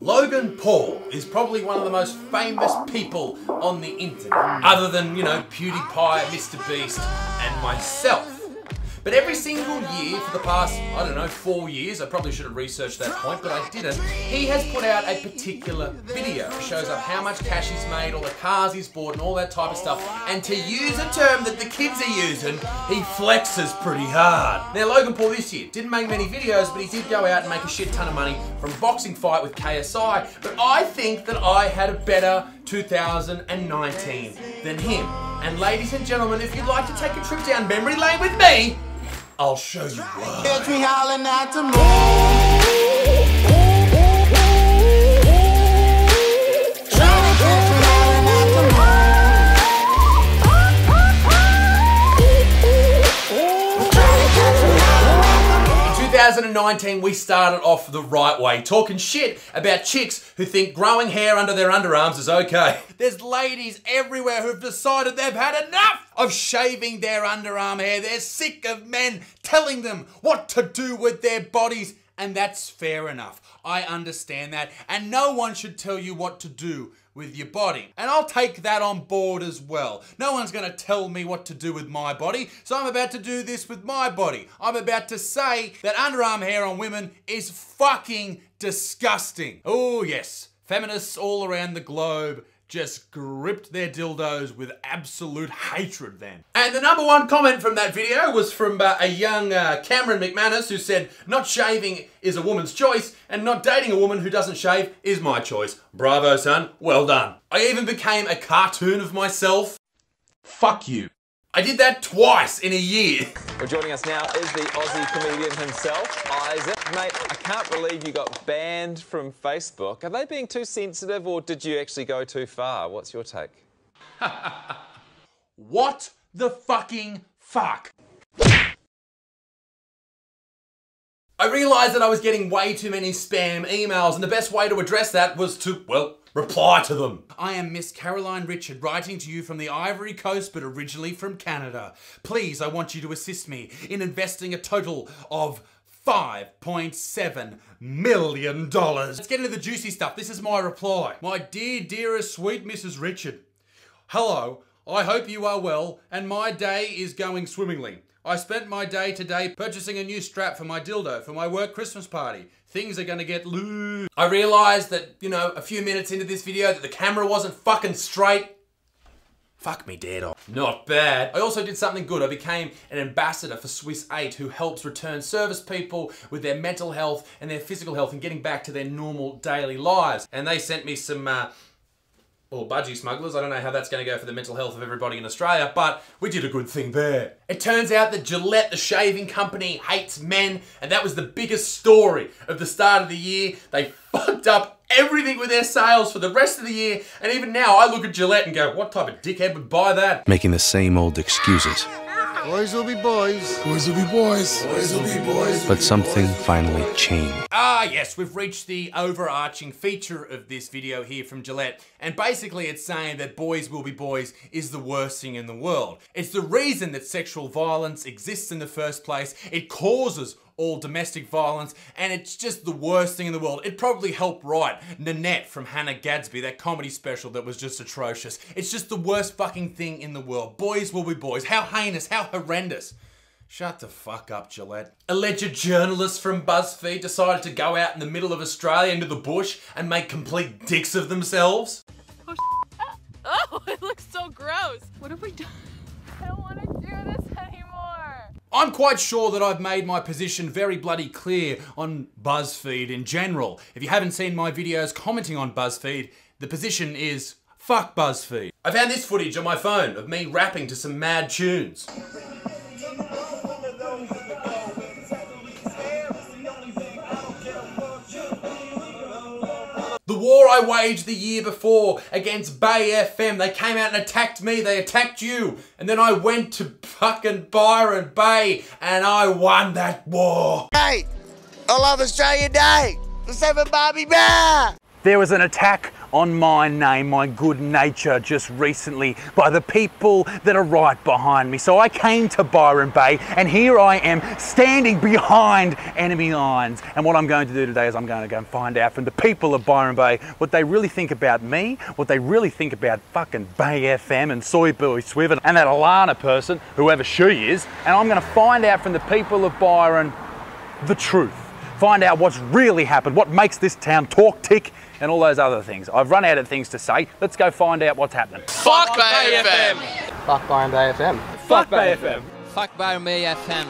Logan Paul is probably one of the most famous people on the internet, other than, you know, PewDiePie, Mr. Beast, and myself. But every single year for the past, I don't know, 4 years, I probably should have researched that point, but I didn't, he has put out a particular video. It shows up how much cash he's made, all the cars he's bought, and all that type of stuff. And to use a term that the kids are using, he flexes pretty hard. Now, Logan Paul this year didn't make many videos, but he did go out and make a shit ton of money from a boxing fight with KSI. But I think that I had a better 2019 than him. And ladies and gentlemen, if you'd like to take a trip down memory lane with me, I'll show you why. Catch me howling at the moon. 2019, we started off the right way, talking shit about chicks who think growing hair under their underarms is okay. There's ladies everywhere who've decided they've had enough of shaving their underarm hair. They're sick of men telling them what to do with their bodies, and that's fair enough. I understand that, and no one should tell you what to do with your body. And I'll take that on board as well. No one's gonna tell me what to do with my body, so I'm about to do this with my body. I'm about to say that underarm hair on women is fucking disgusting. Oh yes, feminists all around the globe just gripped their dildos with absolute hatred then. And the #1 comment from that video was from a young Cameron McManus, who said, "Not shaving is a woman's choice, and not dating a woman who doesn't shave is my choice. Bravo, son. Well done." I even became a cartoon of myself. Fuck you. I did that twice in a year. Well, joining us now is the Aussie comedian himself, Isaac. Mate, I can't believe you got banned from Facebook. Are they being too sensitive, or did you actually go too far? What's your take? What the fucking fuck? I realised that I was getting way too many spam emails, and the best way to address that was to, well, reply to them. I am Miss Caroline Richard, writing to you from the Ivory Coast, but originally from Canada. Please, I want you to assist me in investing a total of $5.7 million. Let's get into the juicy stuff. This is my reply. My dear, dearest, sweet Mrs. Richard. Hello, I hope you are well, and my day is going swimmingly. I spent my day today purchasing a new strap for my dildo for my work Christmas party. Things are gonna get loose. I realised that, you know, a few minutes into this video that the camera wasn't fucking straight. Fuck me dead off. Not bad. I also did something good. I became an ambassador for Swiss 8, who helps return service people with their mental health and their physical health and getting back to their normal daily lives. And they sent me some, well, budgie smugglers. I don't know how that's going to go for the mental health of everybody in Australia, but we did a good thing there. It turns out that Gillette, the shaving company, hates men, and that was the biggest story of the start of the year. They fucked up everything with their sales for the rest of the year, and even now I look at Gillette and go, what type of dickhead would buy that? Making the same old excuses. Boys will be boys. Boys will be boys. Boys will be boys. But something finally changed. Ah yes, we've reached the overarching feature of this video here from Gillette, and basically it's saying that boys will be boys is the worst thing in the world. It's the reason that sexual violence exists in the first place. It causes all domestic violence, and it's just the worst thing in the world. It probably helped write Nanette from Hannah Gadsby, that comedy special that was just atrocious. It's just the worst fucking thing in the world. Boys will be boys. How heinous, how horrendous. Shut the fuck up, Gillette. Alleged journalists from BuzzFeed decided to go out in the middle of Australia into the bush and make complete dicks of themselves. Oh, it looks so gross. What have we done? I don't want to do this anymore. I'm quite sure that I've made my position very bloody clear on BuzzFeed in general. If you haven't seen my videos commenting on BuzzFeed, the position is fuck BuzzFeed. I found this footage on my phone of me rapping to some mad tunes. The war I waged the year before against Bay FM, they came out and attacked me, they attacked you, and then I went to fucking Byron Bay and I won that war. Hey, I love Australia Day. Let's have a Barbie Bear. There was an attack on my name, my good nature, just recently by the people that are right behind me. So I came to Byron Bay, and here I am standing behind enemy lines. And what I'm going to do today is I'm going to go and find out from the people of Byron Bay what they really think about me, what they really think about fucking Bay FM and Soy Boy Swiv and that Alana person, whoever she is. And I'm going to find out from the people of Byron the truth. Find out what's really happened, what makes this town talk, tick, and all those other things. I've run out of things to say. Let's go find out what's happening. Fuck Bay FM! Fuck Byron Bay FM. Fuck Bay FM! Fuck Byron Bay FM.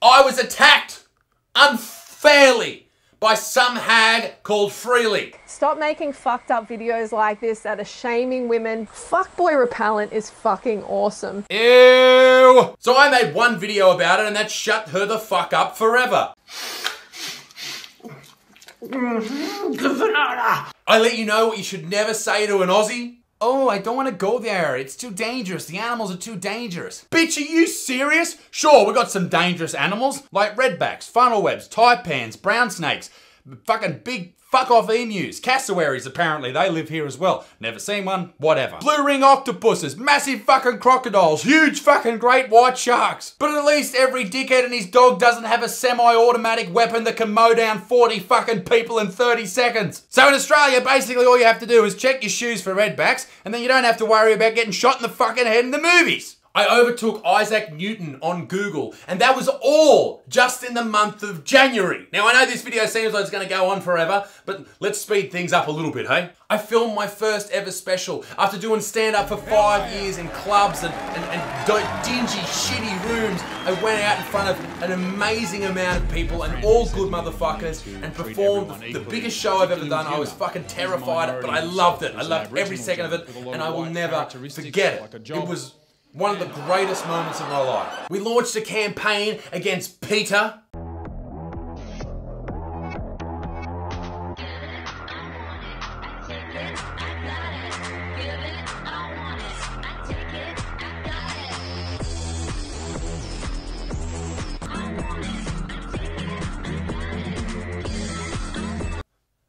I was attacked unfairly by some hag called Freely. Stop making fucked up videos like this that are shaming women. Fuckboy repellent is fucking awesome. Ew! So I made one video about it and that shut her the fuck up forever. I let you know what you should never say to an Aussie. Oh, I don't want to go there. It's too dangerous. The animals are too dangerous. Bitch, are you serious? Sure, we got some dangerous animals like redbacks, funnel webs, taipans, brown snakes, fucking big fuck-off emus, cassowaries apparently, they live here as well. Never seen one, whatever. Blue ring octopuses, massive fucking crocodiles, huge fucking great white sharks. But at least every dickhead and his dog doesn't have a semi-automatic weapon that can mow down 40 fucking people in 30 seconds. So in Australia, basically all you have to do is check your shoes for redbacks, and then you don't have to worry about getting shot in the fucking head in the movies. I overtook Isaac Newton on Google, and that was all just in the month of January. Now, I know this video seems like it's going to go on forever, but let's speed things up a little bit, hey? I filmed my first ever special after doing stand-up for 5 years in clubs and dingy, shitty rooms. I went out in front of an amazing amount of people and all good motherfuckers and performed the biggest show I've ever done. I was fucking terrified, but I loved it. I loved every second of it, and I will never forget it. It was one of the greatest moments of my life. We launched a campaign against Peter.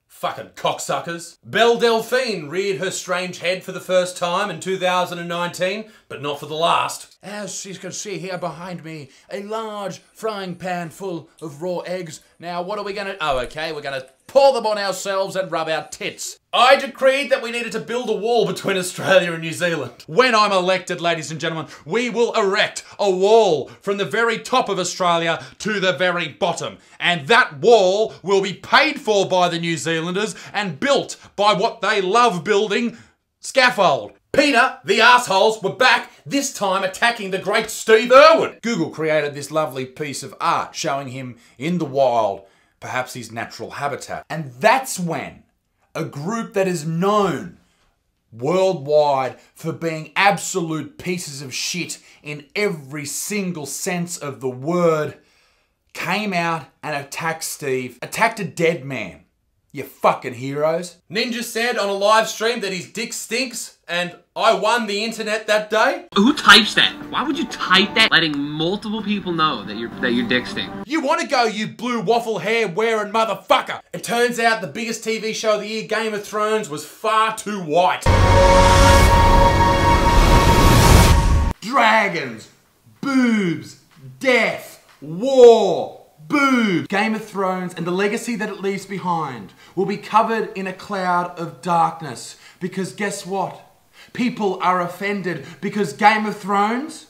Fucking cocksuckers. Belle Delphine reared her strange head for the first time in 2019, but not for the last. As you can see here behind me, a large frying pan full of raw eggs. Now what are we gonna... Oh, okay, we're gonna pour them on ourselves and rub our tits. I decreed that we needed to build a wall between Australia and New Zealand. When I'm elected, ladies and gentlemen, we will erect a wall from the very top of Australia to the very bottom. And that wall will be paid for by the New Zealanders and built by what they love building, scaffold. Peter, the assholes, were back, this time attacking the great Steve Irwin. Google created this lovely piece of art showing him in the wild, perhaps his natural habitat. And that's when a group that is known worldwide for being absolute pieces of shit in every single sense of the word came out and attacked Steve, attacked a dead man. You fucking heroes. Ninja said on a live stream that his dick stinks, and I won the internet that day. Who types that? Why would you type that? Letting multiple people know that your dick stinks. You want to go, you blue waffle hair wearing motherfucker. It turns out the biggest TV show of the year, Game of Thrones, was far too white. Dragons, boobs, death, war, boobs. Game of Thrones and the legacy that it leaves behind will be covered in a cloud of darkness. Because guess what? People are offended because Game of Thrones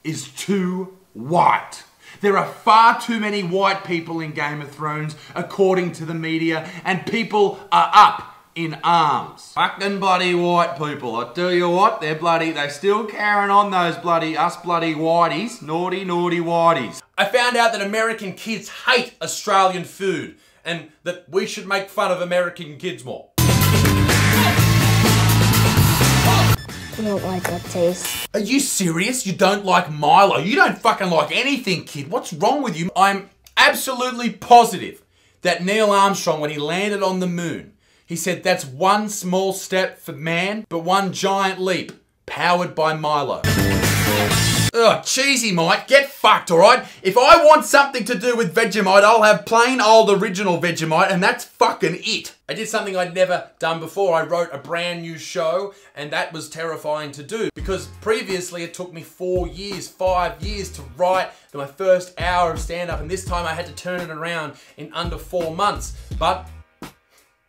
is too white. There are far too many white people in Game of Thrones, according to the media, and people are up in arms. Fucking bloody white people. I tell you what, they're still carrying on those us bloody whiteys. Naughty, naughty whiteys. I found out that American kids hate Australian food and that we should make fun of American kids more. I don't like that taste. Are you serious? You don't like Milo? You don't fucking like anything, kid. What's wrong with you? I'm absolutely positive that Neil Armstrong, when he landed on the moon, he said that's one small step for man, but one giant leap powered by Milo. Ugh, cheesy Mike, get fucked, alright? If I want something to do with Vegemite, I'll have plain old original Vegemite, and that's fucking it. I did something I'd never done before. I wrote a brand new show, and that was terrifying to do, because previously it took me 4 years, 5 years to write my first hour of stand-up, and this time I had to turn it around in under 4 months. But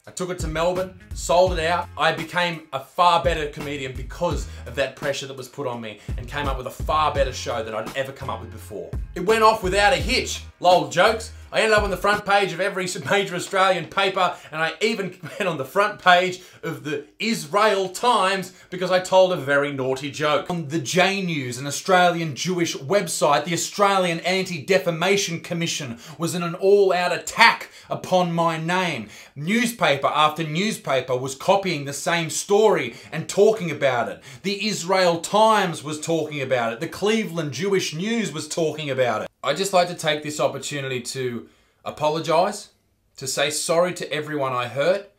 I took it to Melbourne, sold it out. I became a far better comedian because of that pressure that was put on me, and came up with a far better show than I'd ever come up with before. It went off without a hitch. Lol jokes. I ended up on the front page of every major Australian paper, and I even went on the front page of the Israel Times because I told a very naughty joke. On the J News, an Australian Jewish website, the Australian Anti-Defamation Commission was in an all-out attack upon my name. Newspaper after newspaper was copying the same story and talking about it. The Israel Times was talking about it. The Cleveland Jewish News was talking about it. I'd just like to take this opportunity to apologise, to say sorry to everyone I hurt,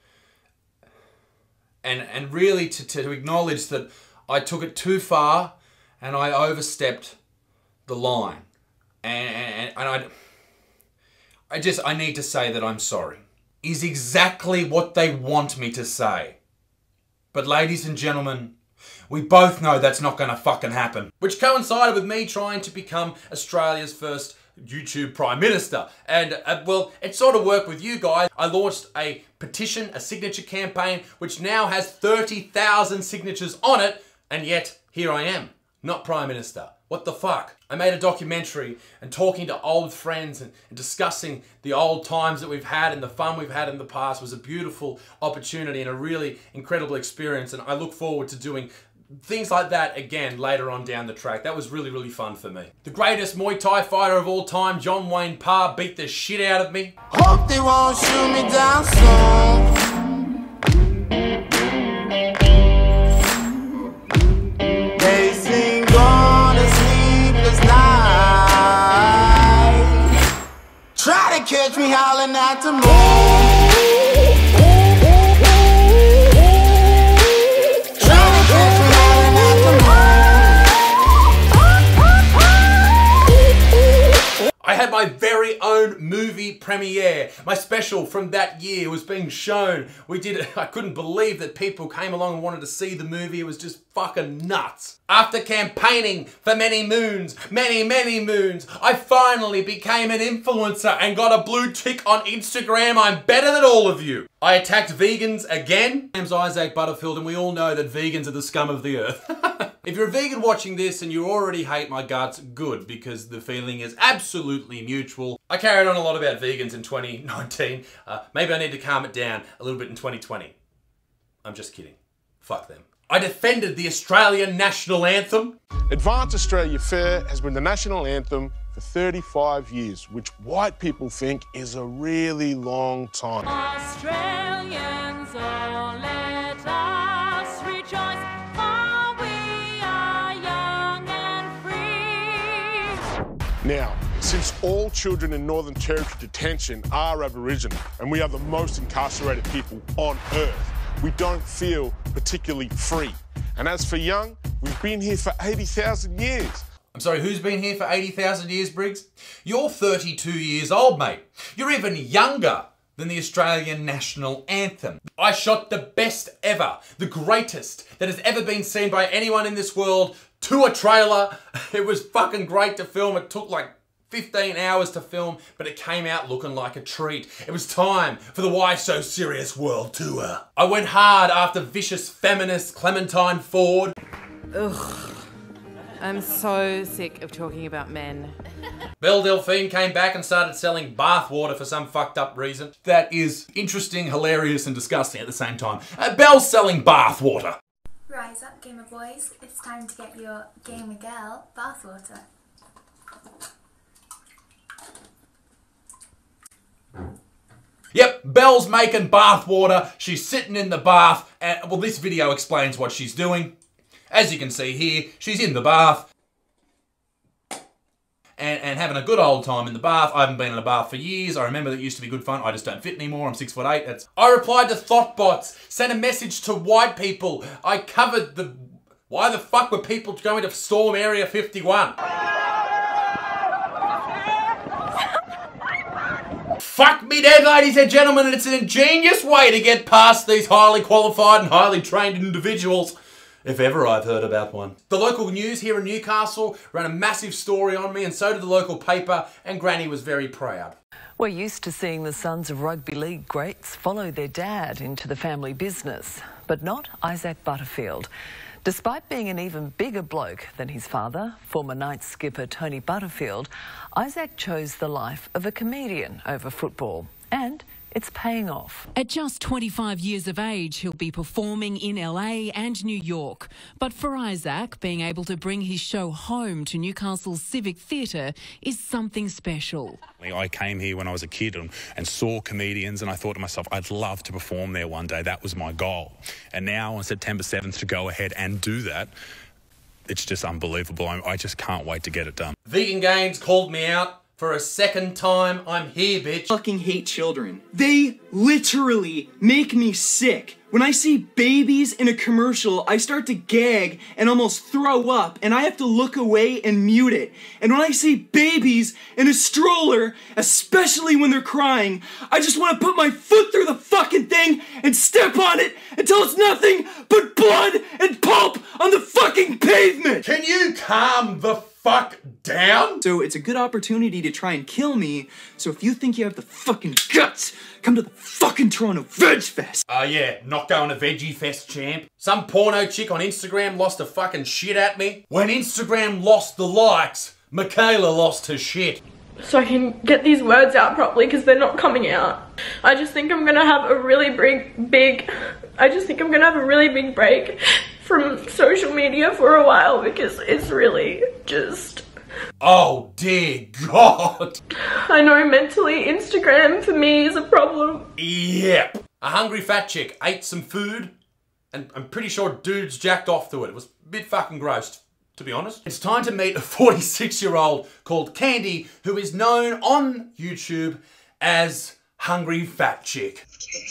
and really to acknowledge that I took it too far and I overstepped the line. And I need to say that I'm sorry. Is exactly what they want me to say. But ladies and gentlemen, we both know that's not going to fucking happen. Which coincided with me trying to become Australia's first YouTube Prime Minister. And, well, it sort of worked with you guys. I launched a petition, a signature campaign, which now has 30,000 signatures on it, and yet, here I am, not Prime Minister. What the fuck? I made a documentary, and talking to old friends and discussing the old times that we've had and the fun we've had in the past was a beautiful opportunity and a really incredible experience, and I look forward to doing things like that again later on down the track. That was really, really fun for me. The greatest Muay Thai fighter of all time, John Wayne Parr, beat the shit out of me. Hope they won't shoot me down soon. They sing on a sleepless night. Try to catch me howling at the moon. I had my very own movie premiere. My special from that year was being shown. I couldn't believe that people came along and wanted to see the movie. It was just fucking nuts. After campaigning for many moons, many moons, I finally became an influencer and got a blue tick on Instagram. I'm better than all of you. I attacked vegans again. My name's Isaac Butterfield, and we all know that vegans are the scum of the earth. If you're a vegan watching this and you already hate my guts, good, because the feeling is absolutely mutual. I carried on a lot about vegans in 2019. Maybe I need to calm it down a little bit in 2020. I'm just kidding. Fuck them. I defended the Australian national anthem. Advance Australia Fair has been the national anthem for 35 years, which white people think is a really long time. Australians, oh, let us rejoice, for we are young and free. Now, since all children in Northern Territory detention are Aboriginal, and we are the most incarcerated people on Earth, we don't feel particularly free. And as for young, we've been here for 80,000 years. I'm sorry, who's been here for 80,000 years, Briggs? You're 32 years old, mate. You're even younger than the Australian national anthem. I shot the best ever, the greatest that has ever been seen by anyone in this world to a trailer. It was fucking great to film. It took like 15 hours to film, but it came out looking like a treat. It was time for the Why So Serious World Tour. I went hard after vicious feminist Clementine Ford. Ugh. I'm so sick of talking about men. Belle Delphine came back and started selling bathwater for some fucked up reason. That is interesting, hilarious, and disgusting at the same time. Belle's selling bathwater. Rise up, gamer boys. It's time to get your gamer girl bathwater. Yep, Belle's making bathwater. She's sitting in the bath, and well, this video explains what she's doing. As you can see here, she's in the bath and having a good old time in the bath. I haven't been in a bath for years. I remember that used to be good fun. I just don't fit anymore. I'm 6'8". I replied to thoughtbots, sent a message to white people. I covered the Why the fuck were people going to storm Area 51? Fuck me dead, ladies and gentlemen, and it's an ingenious way to get past these highly qualified and highly trained individuals, if ever I've heard about one. The local news here in Newcastle ran a massive story on me, and so did the local paper, and Granny was very proud. We're used to seeing the sons of rugby league greats follow their dad into the family business, but not Isaac Butterfield. Despite being an even bigger bloke than his father, former Knights skipper Tony Butterfield, Isaac chose the life of a comedian over football, and it's paying off. At just 25 years of age, he'll be performing in LA and New York. But for Isaac, being able to bring his show home to Newcastle's Civic Theatre is something special. I came here when I was a kid and saw comedians, and I thought to myself, I'd love to perform there one day. That was my goal. And now on September 7th to go ahead and do that, it's just unbelievable. I just can't wait to get it done. Vegan Gains called me out. For a second time, I'm here, bitch. Fucking hate children. They literally make me sick. When I see babies in a commercial, I start to gag and almost throw up, and I have to look away and mute it. And when I see babies in a stroller, especially when they're crying, I just want to put my foot through the fucking thing and step on it until it's nothing but blood and pulp on the fucking pavement! Can you calm the fuck down? So it's a good opportunity to try and kill me, so if you think you have the fucking guts, come to the fucking Toronto Veg Fest! Yeah, not going to Veggie Fest, champ. Some porno chick on Instagram lost her fucking shit at me. When Instagram lost the likes, Michaela lost her shit. So I can get these words out properly because they're not coming out. I just think I'm gonna have a really big break from social media for a while because it's really just... Oh dear God. I know mentally Instagram for me is a problem. Yep. A hungry fat chick ate some food and I'm pretty sure dudes jacked off to it. It was a bit fucking gross, to be honest. It's time to meet a 46-year-old called Candy who is known on YouTube as Hungry Fat Chick. Okay.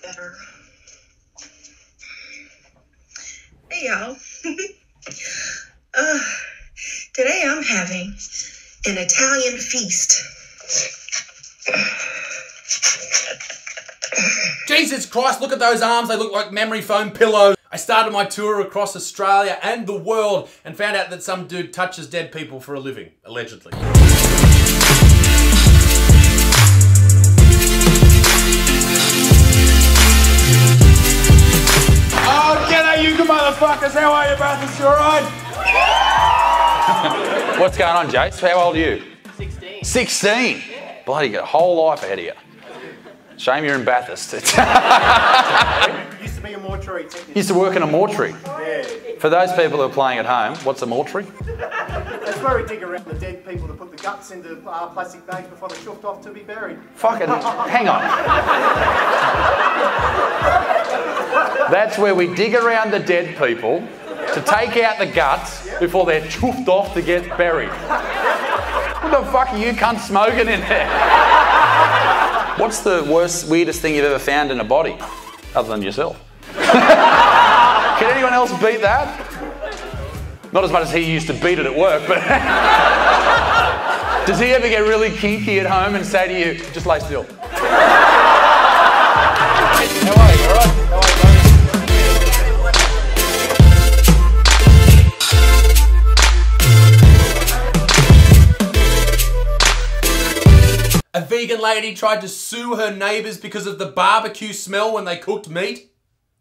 Better. Hey y'all. Today I'm having an Italian feast. Jesus Christ, look at those arms. They look like memory foam pillows. I started my tour across Australia and the world and found out that some dude touches dead people for a living, allegedly. Oh, g'day you good motherfuckers. How are you, brothers? You alright? What's going on, Jace? How old are you? 16. 16? Bloody, you got a whole life ahead of you. Shame you're in Bathurst. Used to be a mortuary technician. Used to work in a mortuary. Yeah. For those people who are playing at home, what's a mortuary? That's where we dig around the dead people to put the guts into plastic bags before they're chuffed off to be buried. Fucking, hang on. That's where we dig around the dead people to take out the guts before they're chuffed off to get buried. What the fuck are you cunts smoking in there? What's the weirdest thing you've ever found in a body, other than yourself? Can anyone else beat that? Not as much as he used to beat it at work, but... Does he ever get really kinky at home and say to you, just lay still? How are you, all right? How are you, A vegan lady tried to sue her neighbours because of the barbecue smell when they cooked meat.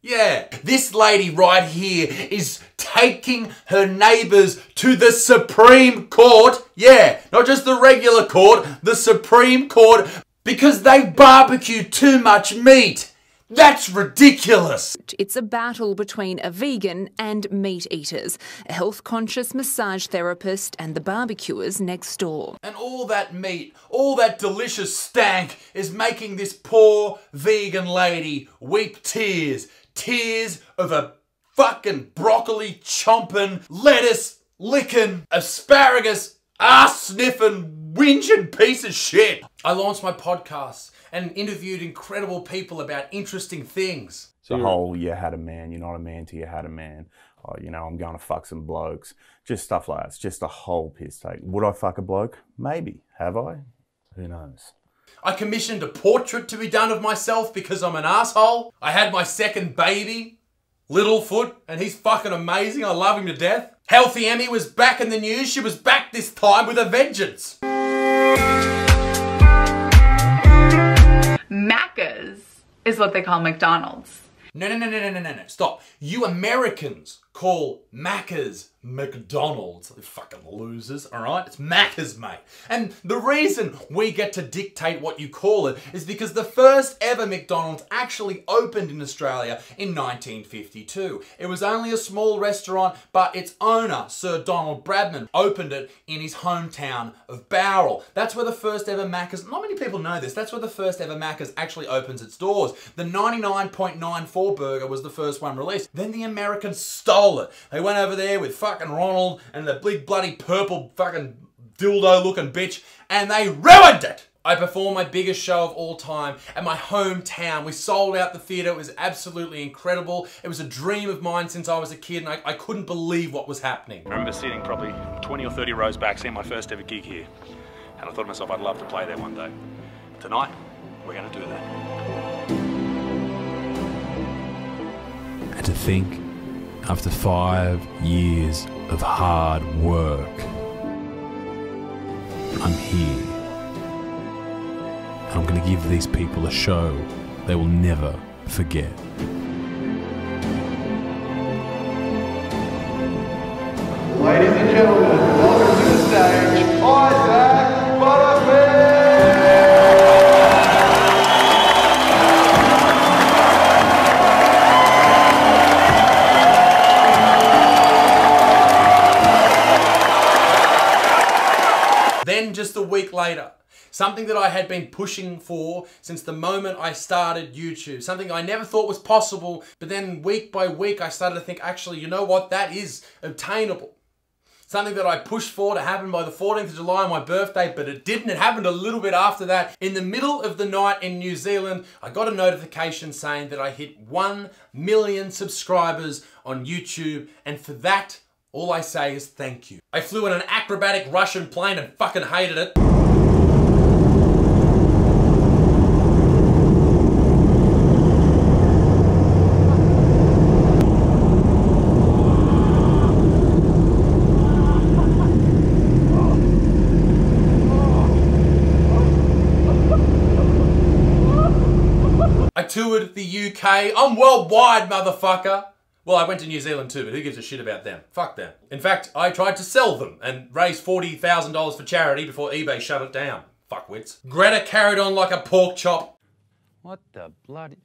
Yeah, this lady right here is taking her neighbours to the Supreme Court. Yeah, not just the regular court, the Supreme Court, because they barbecue too much meat. That's ridiculous. It's a battle between a vegan and meat eaters, a health-conscious massage therapist and the barbecuers next door. And all that meat, all that delicious stank is making this poor vegan lady weep tears. Tears of a fucking broccoli chomping, lettuce licking, asparagus ass sniffing, whinging piece of shit. I launched my podcast and interviewed incredible people about interesting things. The whole, you had a man, you're not a man till you had a man. Oh, you know, I'm going to fuck some blokes. Just stuff like that. It's just a whole piss take. Would I fuck a bloke? Maybe. Have I? Who knows? I commissioned a portrait to be done of myself because I'm an asshole. I had my second baby, Littlefoot, and he's fucking amazing. I love him to death. Healthy Emmy was back in the news. She was back this time with a vengeance. Macca's is what they call McDonald's. No. Stop. You Americans call Macca's McDonald's. You fucking losers, alright? It's Macca's, mate. And the reason we get to dictate what you call it is because the first ever McDonald's actually opened in Australia in 1952. It was only a small restaurant, but its owner, Sir Donald Bradman, opened it in his hometown of Bowral. That's where the first ever Macca's, not many people know this, that's where the first ever Macca's actually opens its doors. The 99.94 burger was the first one released. Then the Americans stole it. They went over there with fucking Ronald and the big bloody purple fucking dildo looking bitch and they ruined it. I performed my biggest show of all time at my hometown. We sold out the theatre. It was absolutely incredible. It was a dream of mine since I was a kid and I couldn't believe what was happening. I remember sitting probably 20 or 30 rows back, seeing my first ever gig here. And I thought to myself, I'd love to play there one day. Tonight, we're going to do that. And to think, after 5 years of hard work, I'm here. And I'm going to give these people a show they will never forget. Ladies and gentlemen, welcome to the stage, Isaac Butterfield! Then just a week later, something that I had been pushing for since the moment I started YouTube, something I never thought was possible, but then week by week I started to think, actually, you know what, that is obtainable. Something that I pushed for to happen by the 14th of July on my birthday, but it didn't. It happened a little bit after that. In the middle of the night in New Zealand, I got a notification saying that I hit 1 million subscribers on YouTube, and for that, all I say is thank you. I flew in an acrobatic Russian plane and fucking hated it. I toured the UK. I'm worldwide, motherfucker. Well, I went to New Zealand too, but who gives a shit about them? Fuck them. In fact, I tried to sell them and raise $40,000 for charity before eBay shut it down. Fuckwits. Greta carried on like a pork chop. What the bloody...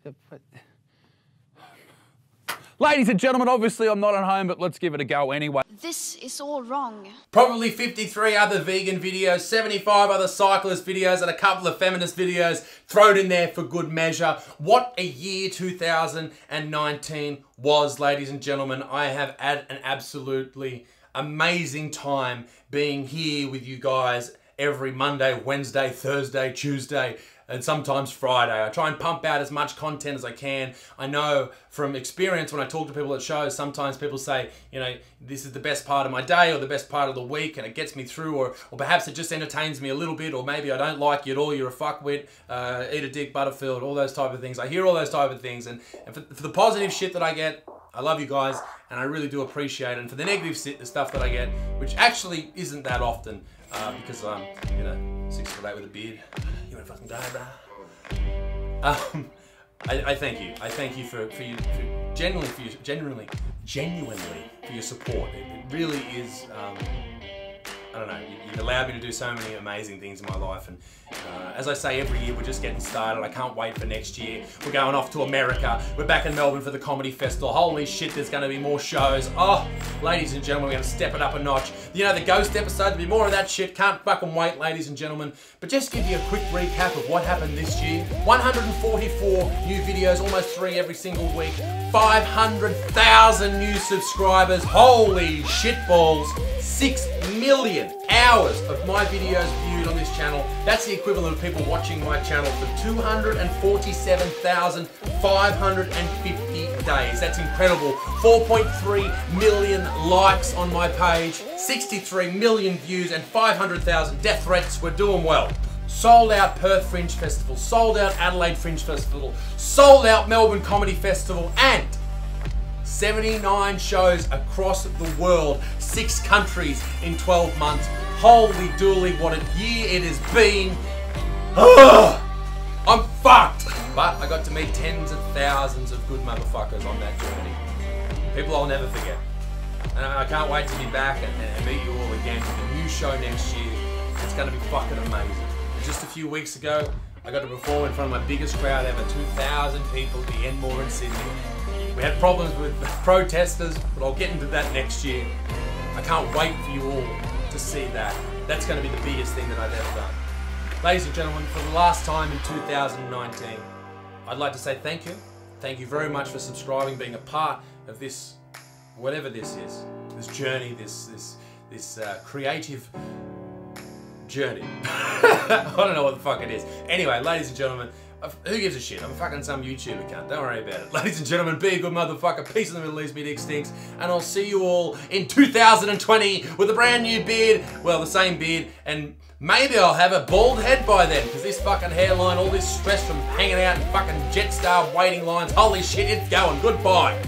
Ladies and gentlemen, obviously I'm not at home, but let's give it a go anyway. This is all wrong. Probably 53 other vegan videos, 75 other cyclist videos, and a couple of feminist videos thrown in there for good measure. What a year 2019 was, ladies and gentlemen. I have had an absolutely amazing time being here with you guys every Monday, Wednesday, Thursday, Tuesday, and sometimes Friday. I try and pump out as much content as I can. I know from experience when I talk to people at shows, sometimes people say, you know, this is the best part of my day or the best part of the week and it gets me through, or perhaps it just entertains me a little bit, or maybe I don't like you at all, you're a fuckwit, eat a dick, Butterfield, all those type of things. I hear all those type of things, and for the positive shit that I get, I love you guys and I really do appreciate it. And for the negative stuff that I get, which actually isn't that often, because I'm, you know, 6'8" with a beard. You wanna fucking die, bro? I thank you. I thank you for genuinely for your support. It really is. I don't know. You've allowed me to do so many amazing things in my life, and as I say, every year we're just getting started. I can't wait for next year. We're going off to America. We're back in Melbourne for the Comedy Festival. Holy shit, there's going to be more shows. Oh, ladies and gentlemen, we're going to step it up a notch. You know, the ghost episode, there'll be more of that shit. Can't fucking wait, ladies and gentlemen. But just give you a quick recap of what happened this year. 144 new videos, almost 3 every single week. 500,000 new subscribers. Holy shitballs. 6 million hours of my videos viewed viewed on this channel. That's the equivalent of people watching my channel for 247,550 days. That's incredible. 4.3 million likes on my page, 63 million views, and 500,000 death threats. We're doing well. Sold out Perth Fringe Festival, sold out Adelaide Fringe Festival, sold out Melbourne Comedy Festival, and 79 shows across the world, 6 countries in 12 months. Holy dooly, what a year it has been. I'm fucked. But I got to meet tens of thousands of good motherfuckers on that journey. People I'll never forget. And I can't wait to be back and meet you all again for the new show next year. It's going to be fucking amazing. Just a few weeks ago, I got to perform in front of my biggest crowd ever, 2,000 people at the Enmore in Sydney. We had problems with protesters, but I'll get into that next year. I can't wait for you all to see that. That's going to be the biggest thing that I've ever done. Ladies and gentlemen, for the last time in 2019, I'd like to say thank you. Thank you very much for subscribing, being a part of this, whatever this is, this journey, this creative journey. I don't know what the fuck it is. Anyway, ladies and gentlemen, who gives a shit? I'm fucking some YouTuber cunt. Don't worry about it. Ladies and gentlemen, be a good motherfucker. Peace in the Middle East, me dick stinks. And I'll see you all in 2020 with a brand new beard. Well, the same beard. And maybe I'll have a bald head by then. Because this fucking hairline, all this stress from hanging out in fucking Jetstar waiting lines. Holy shit, it's going. Goodbye.